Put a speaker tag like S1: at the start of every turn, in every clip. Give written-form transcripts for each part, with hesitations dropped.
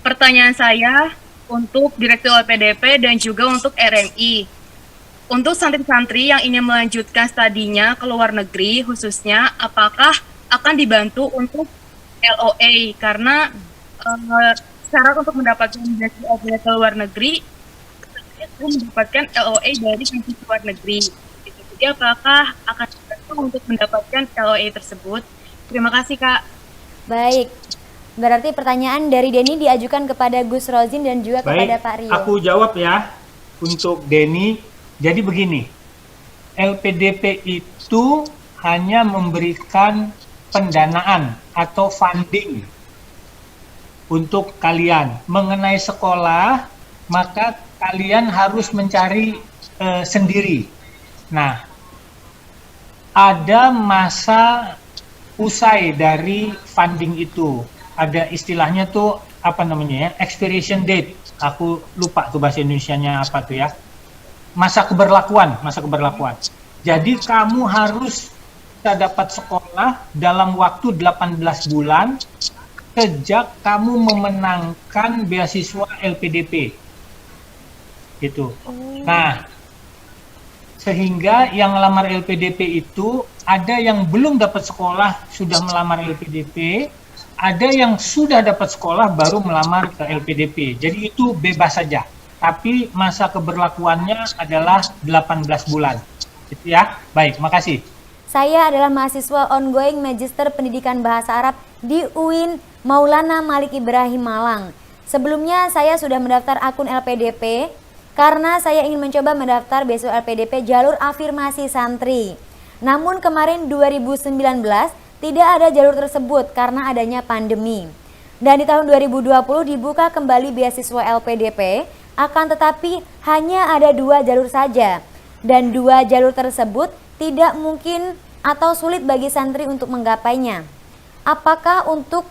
S1: Pertanyaan saya untuk Direktur LPDP dan juga untuk RMI. Untuk santri-santri yang ingin melanjutkan studinya ke luar negeri, khususnya, apakah akan dibantu untuk LOA? Karena syarat untuk mendapatkan beasiswa ke luar negeri itu mendapatkan LOA dari kampus luar negeri. Jadi apakah akan dibantu untuk mendapatkan LOA tersebut? Terima kasih, Kak.
S2: Baik, berarti pertanyaan dari Denny diajukan kepada Gus Rozin dan juga kepada
S3: Baik,
S2: Pak Rio.
S3: aku jawab ya untuk Denny. Jadi begini, LPDP itu hanya memberikan pendanaan atau funding untuk kalian. Mengenai sekolah, maka kalian harus mencari sendiri. Nah, ada masa usai dari funding itu. Ada istilahnya tuh apa namanya ya? Expiration date. Aku lupa tuh bahasa Indonesianya apa tuh ya. Masa keberlakuan. Jadi kamu harus bisa dapat sekolah dalam waktu 18 bulan sejak kamu memenangkan beasiswa LPDP. Gitu. Nah, sehingga yang melamar LPDP itu ada yang belum dapat sekolah sudah melamar LPDP, ada yang sudah dapat sekolah baru melamar ke LPDP. Jadi itu bebas saja. Tapi masa keberlakuannya adalah 18 bulan. Gitu ya. Baik, makasih.
S2: Saya adalah mahasiswa ongoing Magister Pendidikan Bahasa Arab di UIN Maulana Malik Ibrahim Malang. Sebelumnya saya sudah mendaftar akun LPDP karena saya ingin mencoba mendaftar beasiswa LPDP jalur afirmasi santri. Namun kemarin 2019 tidak ada jalur tersebut karena adanya pandemi. Dan di tahun 2020 dibuka kembali beasiswa LPDP, akan tetapi hanya ada 2 jalur saja. Dan 2 jalur tersebut tidak mungkin atau sulit bagi santri untuk menggapainya. Apakah untuk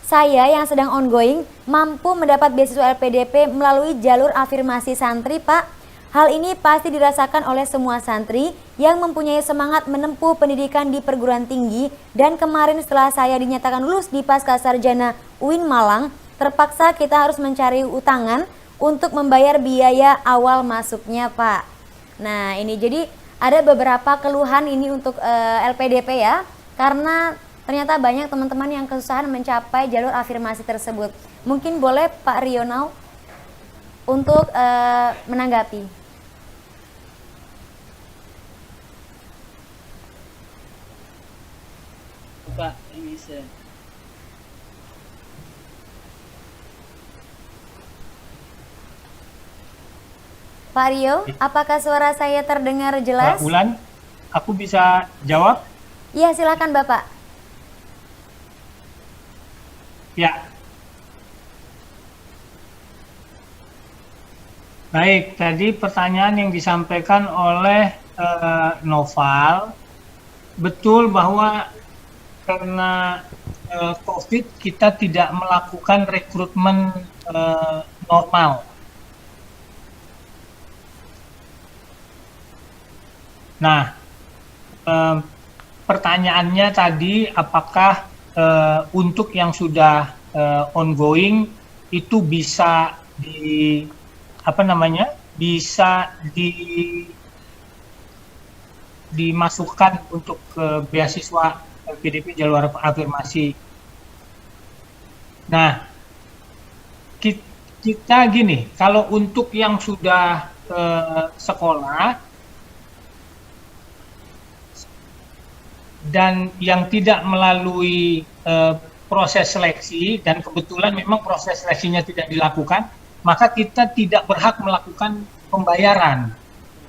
S2: saya yang sedang ongoing mampu mendapat beasiswa LPDP melalui jalur afirmasi santri, Pak? Hal ini pasti dirasakan oleh semua santri yang mempunyai semangat menempuh pendidikan di perguruan tinggi, dan kemarin setelah saya dinyatakan lulus di Pascasarjana UIN Malang, terpaksa kita harus mencari utangan untuk membayar biaya awal masuknya, Pak. Nah, ini jadi ada beberapa keluhan ini untuk LPDP ya, karena ternyata banyak teman-teman yang kesusahan mencapai jalur afirmasi tersebut. Mungkin boleh Pak Rionau untuk menanggapi.
S4: Pak, ini saya.
S2: Pak Rio, apakah suara saya terdengar jelas?
S3: Ulan, aku bisa jawab?
S2: Iya, silakan Bapak.
S3: Ya. Baik, tadi pertanyaan yang disampaikan oleh Noval, betul bahwa karena COVID kita tidak melakukan rekrutmen normal. Nah, pertanyaannya tadi apakah untuk yang sudah ongoing itu bisa bisa dimasukkan untuk beasiswa LPDP jalur afirmasi. Nah, kita gini, kalau untuk yang sudah sekolah dan yang tidak melalui proses seleksi, dan kebetulan memang proses seleksinya tidak dilakukan, maka kita tidak berhak melakukan pembayaran.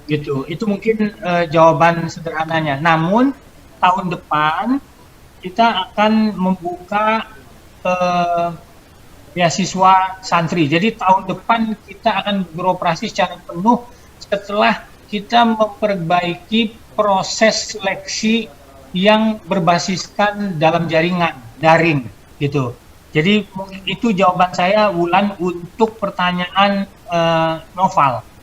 S3: Gitu. Itu mungkin jawaban sederhananya. Namun tahun depan kita akan membuka beasiswa santri. Jadi tahun depan kita akan beroperasi secara penuh setelah kita memperbaiki proses seleksi yang berbasiskan dalam jaringan daring gitu. Jadi itu jawaban saya, Wulan, untuk pertanyaan Noval.